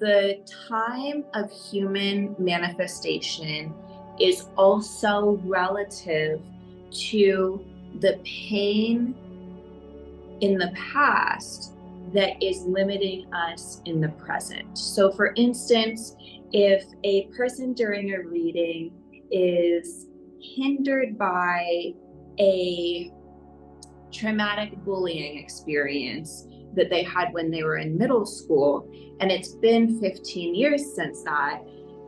the time of human manifestation is also relative to the pain in the past that is limiting us in the present. So, for instance, if a person during a reading is hindered by a traumatic bullying experience that they had when they were in middle school, and it's been 15 years since that,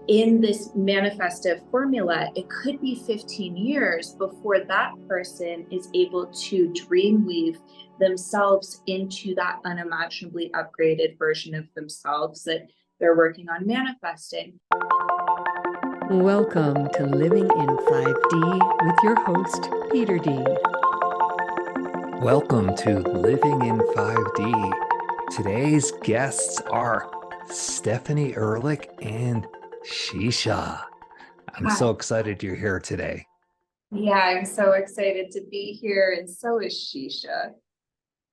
in this manifestive formula, it could be 15 years before that person is able to dreamweave themselves into that unimaginably upgraded version of themselves that they're working on manifesting. Welcome to Living in 5D with your host, Peter D. Welcome to Living in 5D. Today's guests are Stephanie Ulrich and Shesha. I'm Hi. so excited you're here today. Yeah, I'm so excited to be here, and so is Shesha.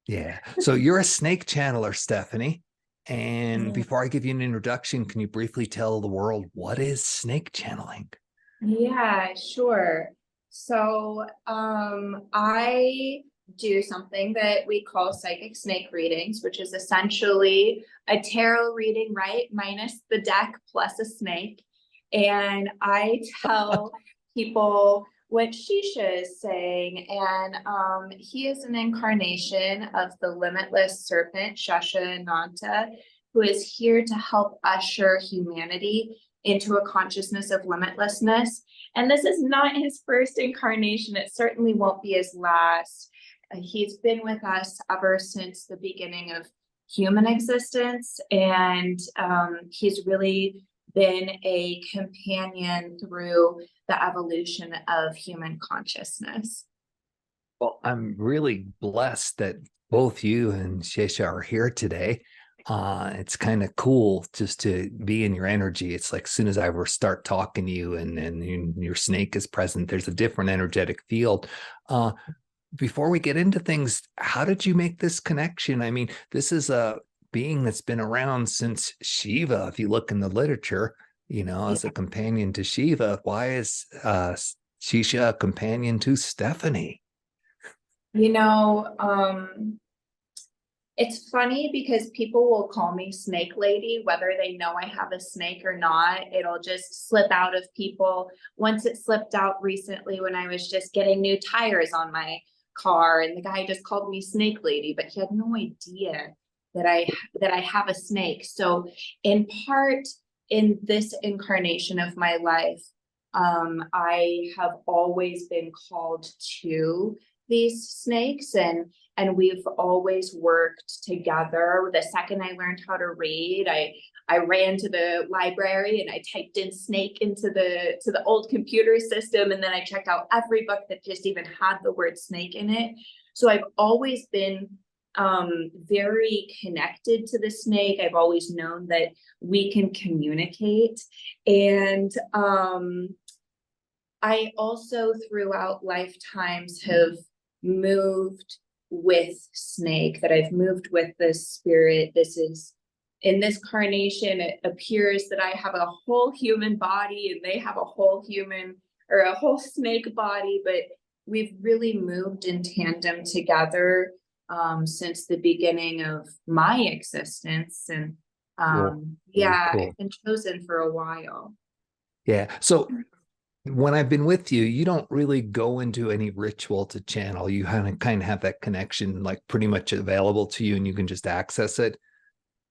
Yeah. So you're a snake channeler, Stephanie. And before I give you an introduction, can you briefly tell the world what is snake channeling? Yeah, sure. So, I do something that we call psychic snake readings, which is essentially a tarot reading, right? Minus the deck plus a snake. And I tell people what Shisha is saying. And he is an incarnation of the limitless serpent, Shesha Nanta, who is here to help usher humanity into a consciousness of limitlessness. And this is not his first incarnation. It certainly won't be his last. He's been with us ever since the beginning of human existence. And he's really been a companion through the evolution of human consciousness. Well, I'm really blessed that both you and Shesha are here today. It's kind of cool just to be in your energy. It's like as soon as I ever start talking to you and your snake is present, there's a different energetic field. Before we get into things, how did you make this connection? I mean, this is a being that's been around since Shiva. If you look in the literature, as a companion to Shiva, why is Shesha a companion to Stephanie? You know, it's funny because people will call me Snake Lady, whether they know I have a snake or not. It'll just slip out of people. Once it slipped out recently when I was just getting new tires on my car, and the guy just called me Snake Lady, but he had no idea that I have a snake. So in part, in this incarnation of my life, I have always been called to these snakes, and we've always worked together. The second I learned how to read, I ran to the library and I typed in snake into the old computer system, and then I checked out every book that just even had the word snake in it. So I've always been very connected to the snake. I've always known that we can communicate. And I also throughout lifetimes have moved with snake, that I've moved with this spirit. This is in this carnation, it appears that I have a whole human body and they have a whole human or a whole snake body, but we've really moved in tandem together since the beginning of my existence. And Cool. Very yeah, cool. I've been chosen for a while. Yeah. So when I've been with you, you don't really go into any ritual to channel. You kind of have that connection like pretty much available to you and you can just access it.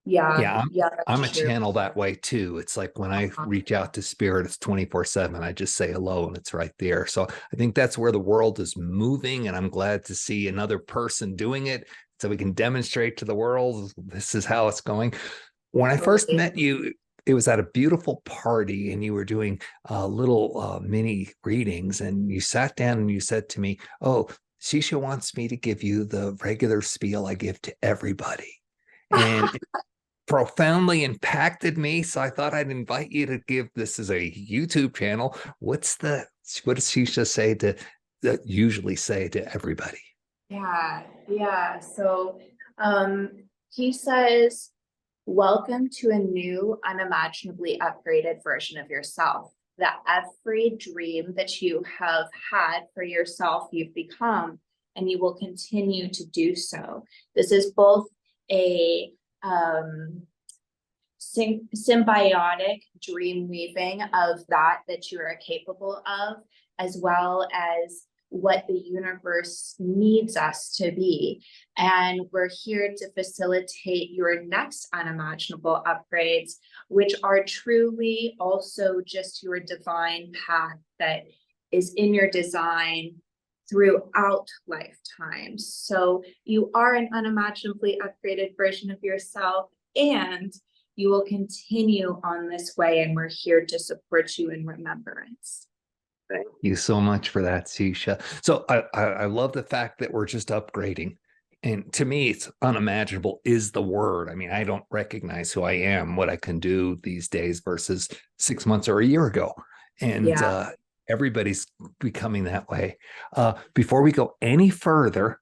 Yeah, Yeah, yeah, I'm that's a true. channel that way too. It's like when I reach out to spirit, it's 24/7. I just say hello and it's right there. So I think that's where the world is moving. And I'm glad to see another person doing it so we can demonstrate to the world this is how it's going. When I first Totally. met you, it was at a beautiful party and you were doing little mini readings and you sat down and you said to me, "Oh, Shisha wants me to give you the regular spiel I give to everybody." And profoundly impacted me. So I thought I'd invite you to give this as a YouTube channel. What does Shisha say to usually say to everybody? Yeah, yeah. So he says, Welcome to a new, unimaginably upgraded version of yourself. That every dream that you have had for yourself, you've become, and you will continue to do so. This is both a symbiotic dream weaving of that you are capable of, as well as what the universe needs us to be. And we're here to facilitate your next unimaginable upgrades, which are truly also just your divine path that is in your design throughout lifetimes. So you are an unimaginably upgraded version of yourself, and you will continue on this way, and we're here to support you in remembrance. Thank you so much for that, Shesha. So I love the fact that we're just upgrading. And to me, it's unimaginable is the word. I mean, I don't recognize who I am, what I can do these days versus 6 months or a year ago. And everybody's becoming that way. Before we go any further,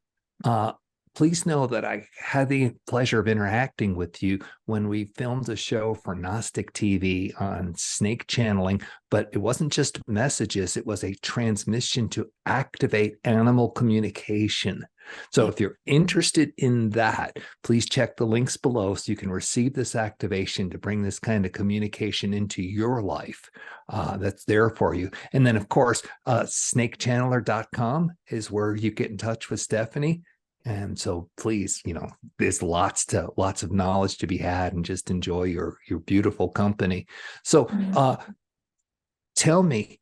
please know that I had the pleasure of interacting with you when we filmed a show for Gnostic TV on snake channeling, but it wasn't just messages, it was a transmission to activate animal communication. So if you're interested in that, please check the links below so you can receive this activation to bring this kind of communication into your life. That's there for you. And then, of course, snakechanneler.com is where you get in touch with Stephanie. And so please, there's lots of knowledge to be had, and just enjoy your beautiful company. So tell me,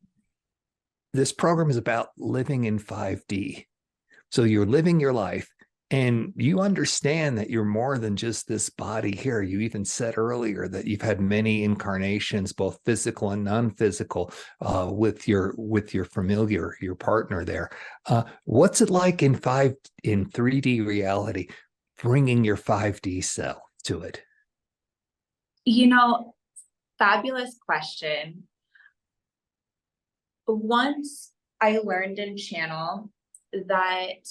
this program is about living in 5D. So you're living your life, and you understand that you're more than just this body here. You even said earlier that you've had many incarnations, both physical and non-physical, with your familiar, your partner there. What's it like in 3D reality, bringing your 5D self to it? Fabulous question. Once I learned in channel that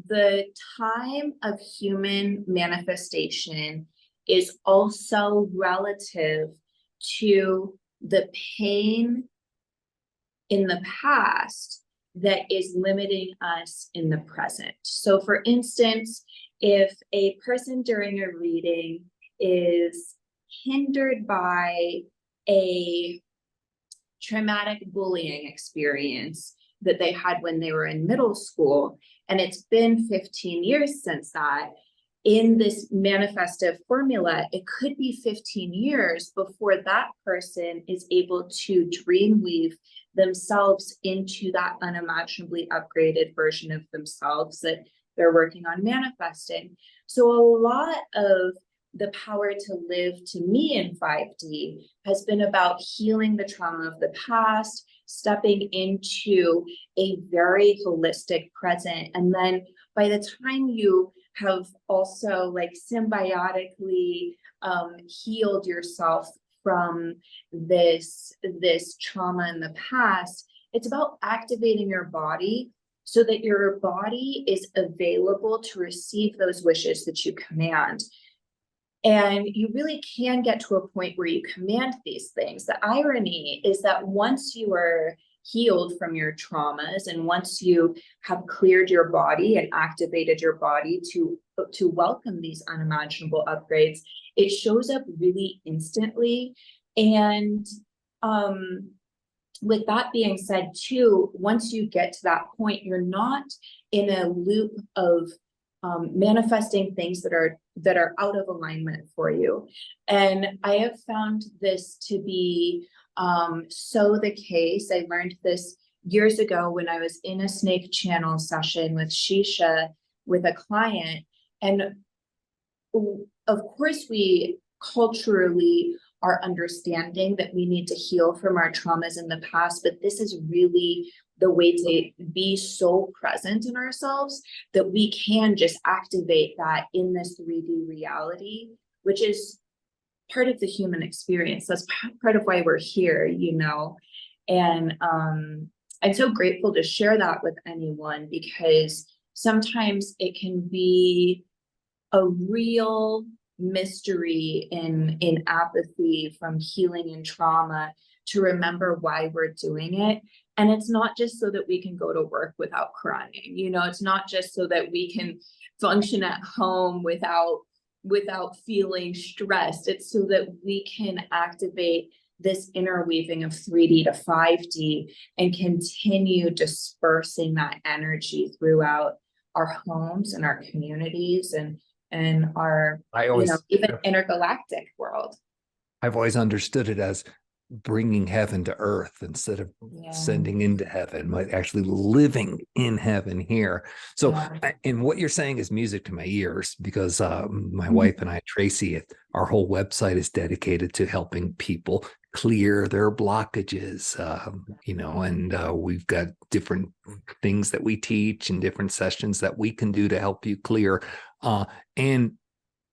the time of human manifestation is also relative to the pain in the past that is limiting us in the present. So for instance, if a person during a reading is hindered by a traumatic bullying experience that they had when they were in middle school, and it's been 15 years since that, in this manifestive formula, it could be 15 years before that person is able to dream weave themselves into that unimaginably upgraded version of themselves that they're working on manifesting. So a lot of the power to live, to me, in 5D has been about healing the trauma of the past, stepping into a very holistic present. And then by the time you have also symbiotically healed yourself from this trauma in the past, it's about activating your body so that your body is available to receive those wishes that you command. And you really can get to a point where you command these things. The irony is that once you are healed from your traumas, and once you have cleared your body and activated your body to welcome these unimaginable upgrades, it shows up really instantly. And with that being said too, once you get to that point, you're not in a loop of manifesting things that are out of alignment for you. And I have found this to be so the case. I learned this years ago when I was in a snake channel session with Shesha with a client. And of course, we culturally are understanding that we need to heal from our traumas in the past, but this is really the way to be so present in ourselves that we can just activate that in this 3D reality, which is part of the human experience. That's part of why we're here, And I'm so grateful to share that with anyone, because sometimes it can be a real mystery, in apathy, from healing and trauma, to remember why we're doing it. And it's not just so that we can go to work without crying, it's not just so that we can function at home without feeling stressed. It's so that we can activate this interweaving of 3D to 5D and continue dispersing that energy throughout our homes and our communities and our, even intergalactic world. I've always understood it as bringing heaven to earth instead of sending into heaven, but actually living in heaven here. So, and what you're saying is music to my ears, because my wife and I, Tracy, our whole website is dedicated to helping people clear their blockages, and we've got different things that we teach and different sessions that we can do to help you clear. And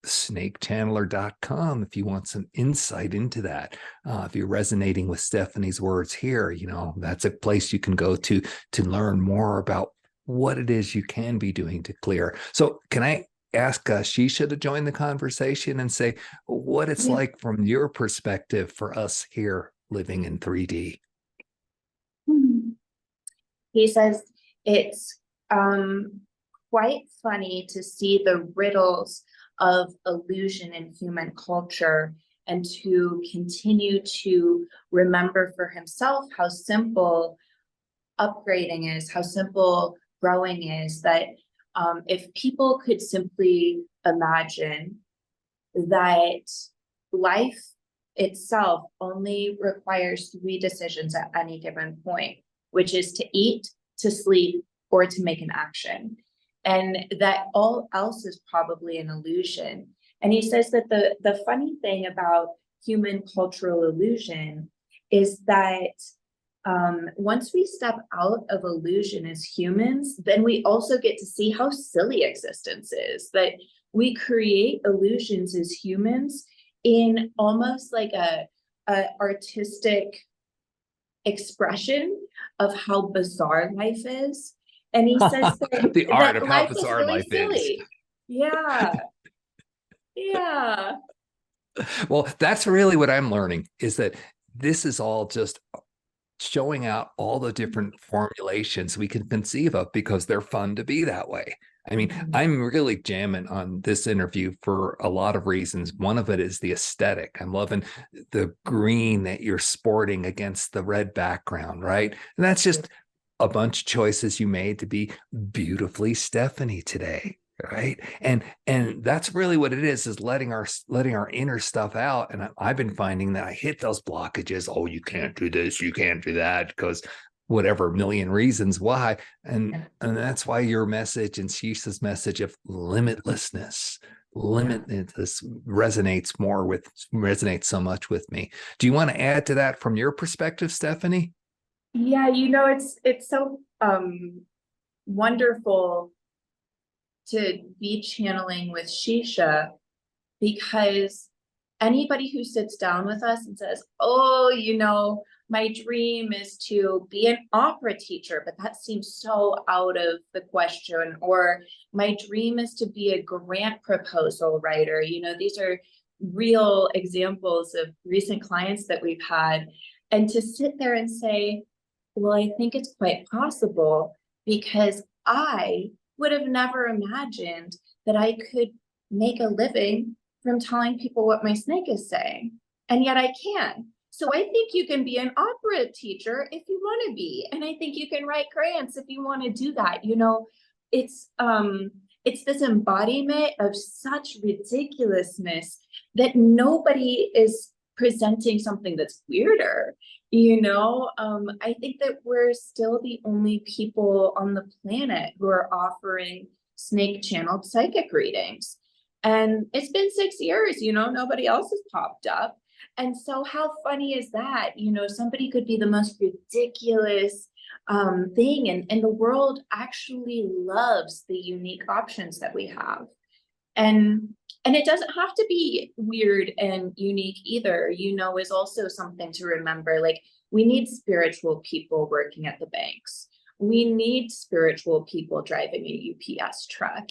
snakechanneler.com if you want some insight into that. If you're resonating with Stephanie's words here, that's a place you can go to learn more about what it is you can be doing to clear. So can I ask Shesha to join the conversation and say what it's like from your perspective for us here living in 3D? He says it's quite funny to see the riddles of illusion in human culture, and to continue to remember for himself how simple upgrading is, how simple growing is, that if people could simply imagine that life itself only requires 3 decisions at any given point, which is to eat, to sleep, or to make an action. And that all else is probably an illusion. And he says that the funny thing about human cultural illusion is that once we step out of illusion as humans, then we also get to see how silly existence is, that we create illusions as humans in almost like a artistic expression of how bizarre life is. And he says that the art of how life bizarre really life silly. is. Yeah. Well, that's really what I'm learning, is that this is all just showing out all the different formulations we can conceive of, because they're fun to be that way. I mean, I'm really jamming on this interview for a lot of reasons. One of it is the aesthetic. I'm loving the green that you're sporting against the red background, right? And that's just a bunch of choices you made to be beautifully Stephanie today, right? And that's really what it is letting our inner stuff out. And I've been finding that I hit those blockages. Oh, you can't do this, you can't do that, because whatever million reasons why. And that's why your message and Shesha's message of limitlessness resonates so much with me. Do you want to add to that from your perspective, Stephanie? Yeah, it's so wonderful to be channeling with Shesha, because anybody who sits down with us and says, oh, my dream is to be an opera teacher, but that seems so out of the question, or my dream is to be a grant proposal writer. These are real examples of recent clients that we've had. And to sit there and say, well, I think it's quite possible, because I would have never imagined that I could make a living from telling people what my snake is saying. And yet I can. So I think you can be an opera teacher if you want to be. And I think you can write grants if you want to do that. It's this embodiment of such ridiculousness that nobody is presenting something that's weirder. I think that we're still the only people on the planet who are offering snake channeled psychic readings. And it's been 6 years, nobody else has popped up. And so how funny is that? Somebody could be the most ridiculous thing, and the world actually loves the unique options that we have. And it doesn't have to be weird and unique either, is also something to remember. Like, we need spiritual people working at the banks. We need spiritual people driving a UPS truck,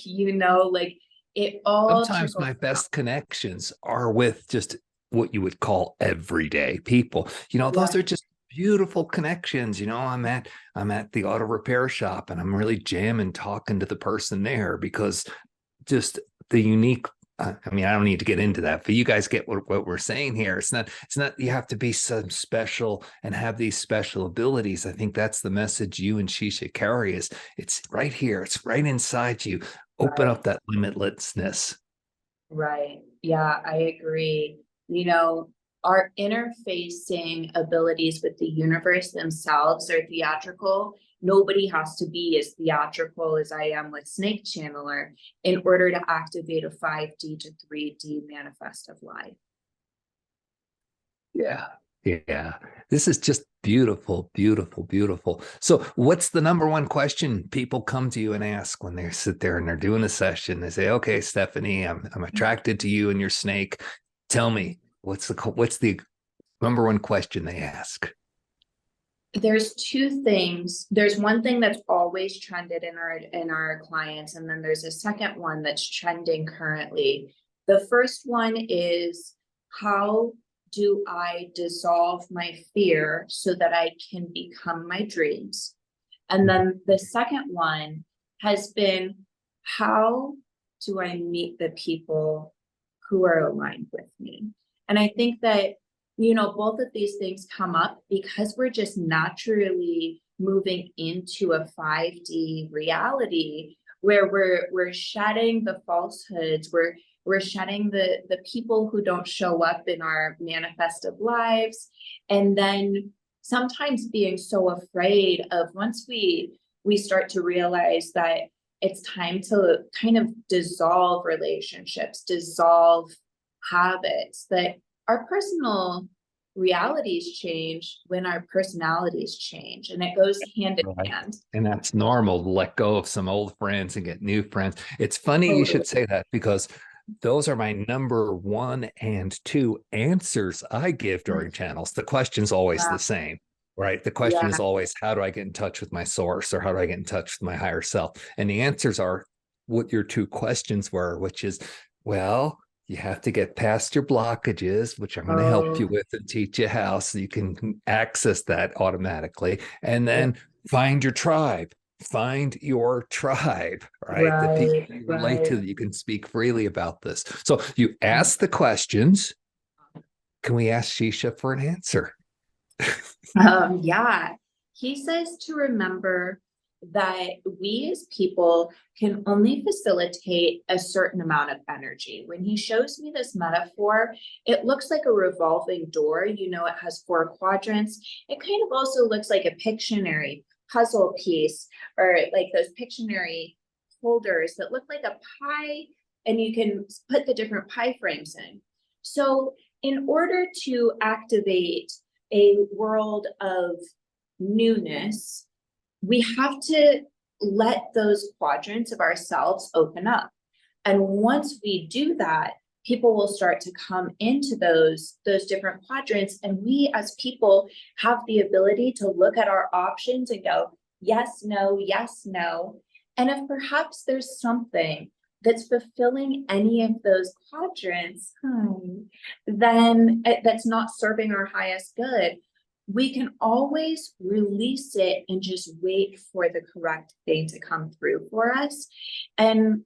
It all Sometimes trickles my down. best connections are with just what you would call everyday people. Those are Right. just beautiful connections. I'm at the auto repair shop and I'm really jamming talking to the person there because just the unique I mean, I don't need to get into that, but you guys get what we're saying here. It's not you have to be some special and have these special abilities. I think that's the message you and Shesha carry is it's right here. It's right inside you. Open Right. up that limitlessness. Right. Yeah, I agree. You know, our interfacing abilities with the universe themselves are theatrical. Nobody has to be as theatrical as I am with Snake Channeler in order to activate a 5D to 3D manifest of life. Yeah. Yeah. This is just beautiful, beautiful, beautiful. So, what's the number one question people come to you and ask when they sit there and they're doing a session? They say, "Okay, Stephanie, I'm attracted to you and your snake. Tell me, what's the number one question they ask?" There's two things. There's one thing that's always trended in our clients, and then there's a second one that's trending currently. The first one is, how do I dissolve my fear so that I can become my dreams? And then the second one has been, how do I meet the people who are aligned with me? And I think that, both of these things come up because we're just naturally moving into a 5D reality where we're shedding the falsehoods, we're shedding the people who don't show up in our manifested lives, and then sometimes being so afraid of, once we start to realize that it's time to kind of dissolve relationships, dissolve habits, that our personal realities change when our personalities change, and it goes hand in Right. hand. And that's normal to let go of some old friends and get new friends. It's funny you Totally. should say that because those are my number one and two answers I give during channels. The question's always Wow. the same, right? The question Yeah. is always, how do I get in touch with my source, or how do I get in touch with my higher self? And the answers are what your two questions were, which is, well, you have to get past your blockages, which I'm going to help you Oh, with and teach you how so you can access that automatically. And yeah. then find your tribe. Find your tribe, right? The people Right, you relate to right. that you can speak freely about this. So you ask the questions. Can we ask Shesha for an answer? Yeah, he says to remember that we as people can only facilitate a certain amount of energy. When he shows me this metaphor, it looks like a revolving door. It has four quadrants. It kind of also looks like a Pictionary puzzle piece, or like those Pictionary holders that look like a pie, and you can put the different pie frames in. So in order to activate a world of newness, we have to let those quadrants of ourselves open up. And once we do that, people will start to come into those different quadrants. And we as people have the ability to look at our options and go, yes, no, yes, no. And if perhaps there's something that's fulfilling any of those quadrants, then that's not serving our highest good, we can always release it and just wait for the correct thing to come through for us. And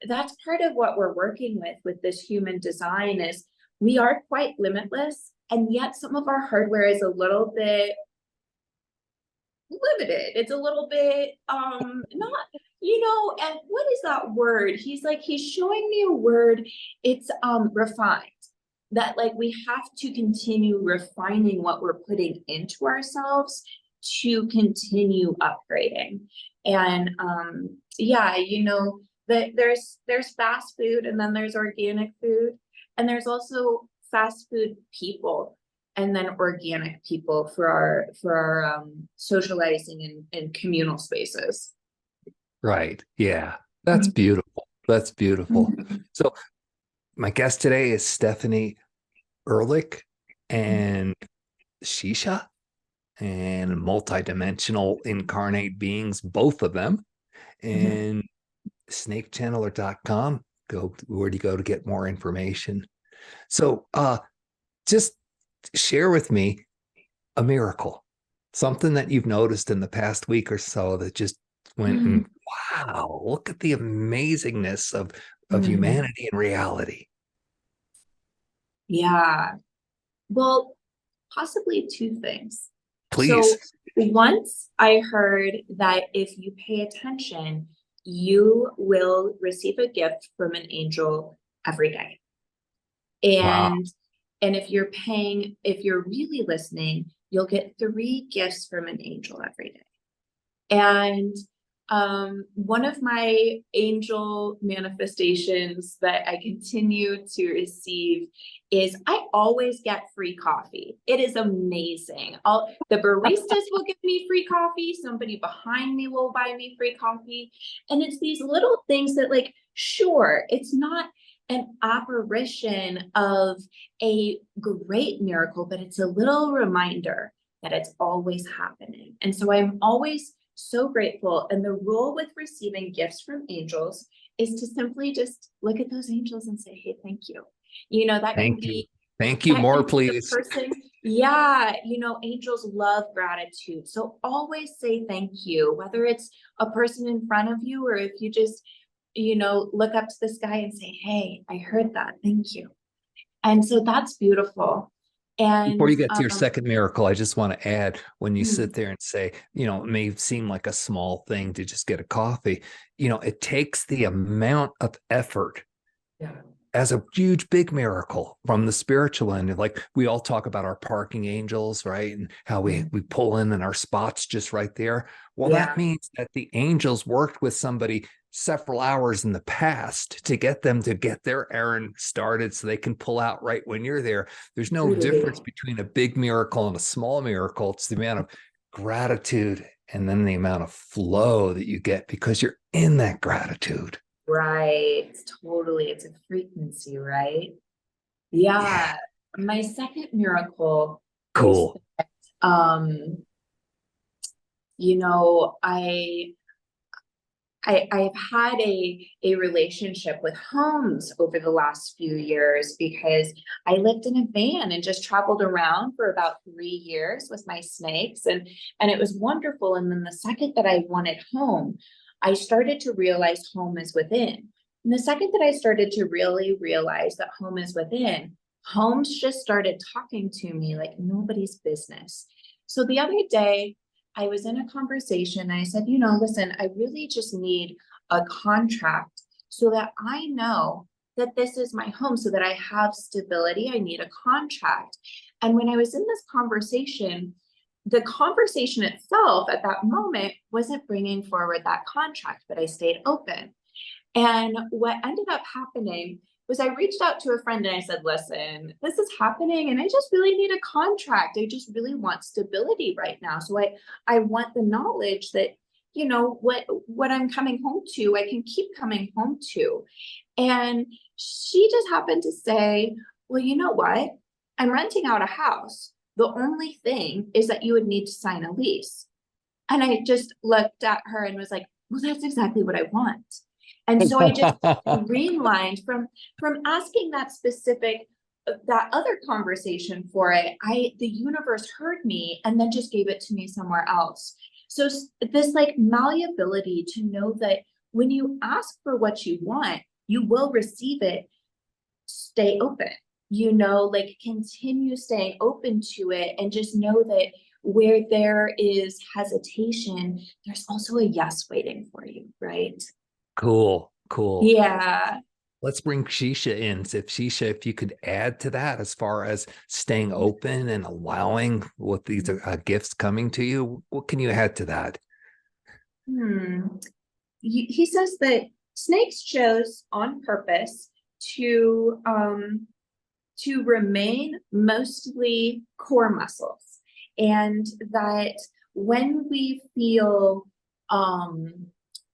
that's part of what we're working with this human design, is we are quite limitless, and yet some of our hardware is a little bit limited. It's a little bit not, and what is that word? He's showing me a word. It's refined. That, like, we have to continue refining what we're putting into ourselves to continue upgrading. And yeah, that there's fast food, and then there's organic food, and there's also fast food people, and then organic people for our socializing and communal spaces. Right. Yeah. That's beautiful. That's beautiful. So my guest today is Stephanie Ulrich and Shesha, and multidimensional incarnate beings, both of them. And snakechanneler.com. Go where do you go to get more information? So just share with me a miracle, something that you've noticed in the past week or so that just went and wow, look at the amazingness of humanity and reality. Yeah. Well, possibly two things. So Please. once I heard that if you pay attention, you will receive a gift from an angel every day. Wow. And if you're really listening, you'll get 3 gifts from an angel every day. And one of my angel manifestations that I continue to receive is I always get free coffee. It is amazing. The baristas will give me free coffee. Somebody behind me will buy me free coffee. And it's these little things that, like, sure, it's not an apparition of a great miracle, but it's a little reminder that it's always happening. And so I'm always so grateful. And the rule with receiving gifts from angels is to simply just look at those angels and say, hey, thank you. You know, that can be, thank you, more please. Person. Yeah, you know, angels love gratitude. So always say thank you, whether it's a person in front of you or if you just, you know, look up to the sky and say, hey, I heard that. Thank you. And so that's beautiful. And before you get to your second miracle, I just want to add, when you sit there and say, you know, it may seem like a small thing to just get a coffee, you know, it takes the amount of effort as a huge, big miracle from the spiritual end. Like we all talk about our parking angels, right? And how we pull in and our spots just right there. Well, that means that the angels worked with somebody several hours in the past to get them to get their errand started so they can pull out right when you're there. There's no difference between a big miracle and a small miracle. It's the amount of gratitude and then the amount of flow that you get because you're in that gratitude. Right. Totally. It's a frequency, right? Yeah. My second miracle. Cool. Is that, you know, I've had a relationship with homes over the last few years because I lived in a van and just traveled around for about 3 years with my snakes, and it was wonderful. And then the second that I wanted home, I started to realize home is within. And the second that I started to really realize that home is within, homes just started talking to me like nobody's business. So the other day, I was in a conversation and I said, you know, listen, I really just need a contract so that I know that this is my home, so that I have stability. I need a contract. And when I was in this conversation, the conversation itself at that moment wasn't bringing forward that contract, but I stayed open. And what ended up happening was I reached out to a friend and I said, listen, this is happening and I just really need a contract. I just really want stability right now. So I want the knowledge that, you know, what I'm coming home to, I can keep coming home to. And she just happened to say, well, you know what? I'm renting out a house. The only thing is that you would need to sign a lease. And I just looked at her and was like, well, that's exactly what I want. And so I just streamlined from asking that specific, that other conversation for it. The universe heard me and then just gave it to me somewhere else. So this like malleability to know that when you ask for what you want, you will receive it. Stay open, you know, like continue staying open to it, and just know that where there is hesitation, there's also a yes waiting for you, right? Cool. Yeah. Let's bring Shesha in. Shesha, if you could add to that as far as staying open and allowing what these gifts coming to you, what can you add to that? He says that snakes chose on purpose to remain mostly core muscles, and that when we feel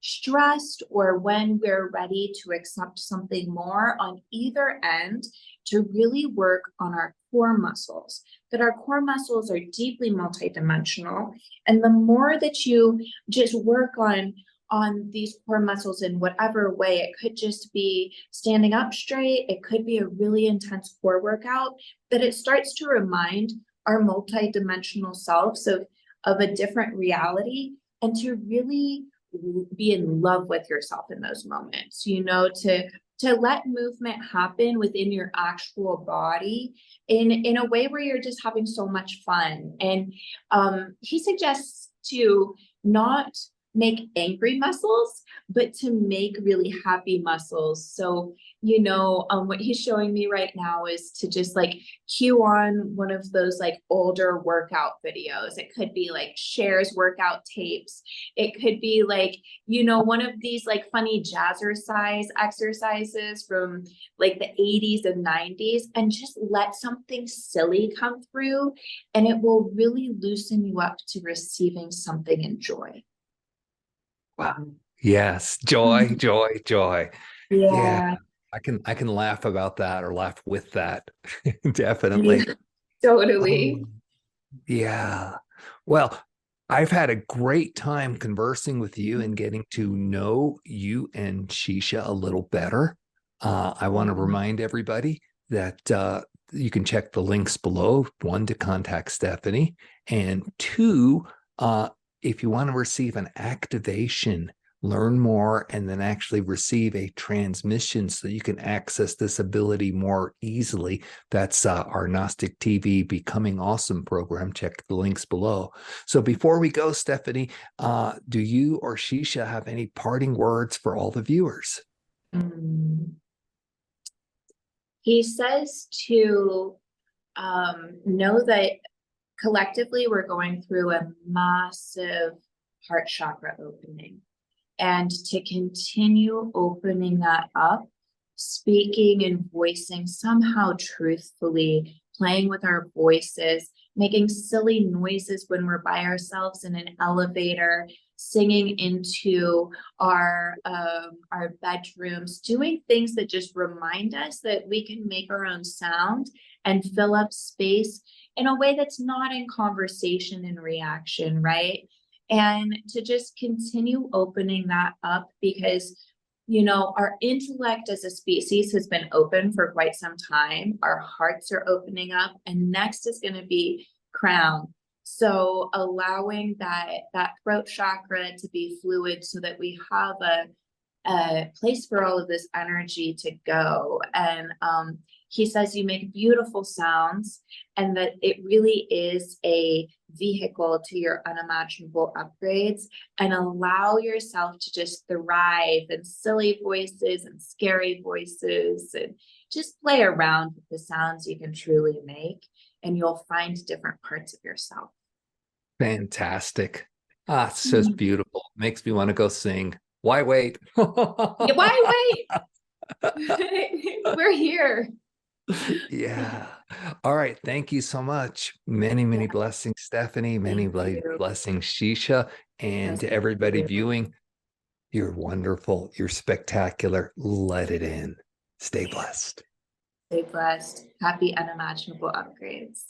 stressed or when we're ready to accept something more on either end, to really work on our core muscles, that our core muscles are deeply multidimensional. And the more that you just work on on these core muscles in whatever way. It could just be standing up straight. It could be a really intense core workout, that it starts to remind our multidimensional selves of a different reality, and to really be in love with yourself in those moments, you know, to let movement happen within your actual body in a way where you're just having so much fun. And he suggests to not make angry muscles, but to make really happy muscles. So, you know, what he's showing me right now is to just like cue on one of those like older workout videos. It could be like Cher's workout tapes. It could be like, you know, one of these like funny jazzercise exercises from like the 80s and 90s, and just let something silly come through, and it will really loosen you up to receiving something in joy. Wow. Yes. Joy, joy, joy. Yeah. Yeah, I can laugh about that or laugh with that. Definitely. totally. Yeah. Well, I've had a great time conversing with you and getting to know you and Shesha a little better. I want to remind everybody that you can check the links below. One, to contact Stephanie, and two, if you want to receive an activation, learn more, and then actually receive a transmission so you can access this ability more easily. That's our Gnostic TV Becoming Awesome program. Check the links below. So before we go, Stephanie, do you or Shesha have any parting words for all the viewers? He says to know that collectively we're going through a massive heart chakra opening, and to continue opening that up, speaking and voicing somehow truthfully, playing with our voices, making silly noises when we're by ourselves in an elevator, singing into our bedrooms, doing things that just remind us that we can make our own sound and fill up space in a way that's not in conversation and reaction, right? And to just continue opening that up, because, you know, our intellect as a species has been open for quite some time. Our hearts are opening up, and next is going to be crown. So allowing that throat chakra to be fluid so that we have a place for all of this energy to go. And he says you make beautiful sounds, and that it really is a vehicle to your unimaginable upgrades, and allow yourself to just thrive in silly voices and scary voices, and just play around with the sounds you can truly make, and you'll find different parts of yourself. Fantastic. It's just beautiful. Makes me want to go sing. Why wait? Yeah, why wait? We're here. Yeah. All right. Thank you so much. Many, many blessings, Stephanie. Many blessings, Shesha. And to everybody viewing, you're wonderful. You're spectacular. Let it in. Stay blessed. Stay blessed. Happy unimaginable upgrades.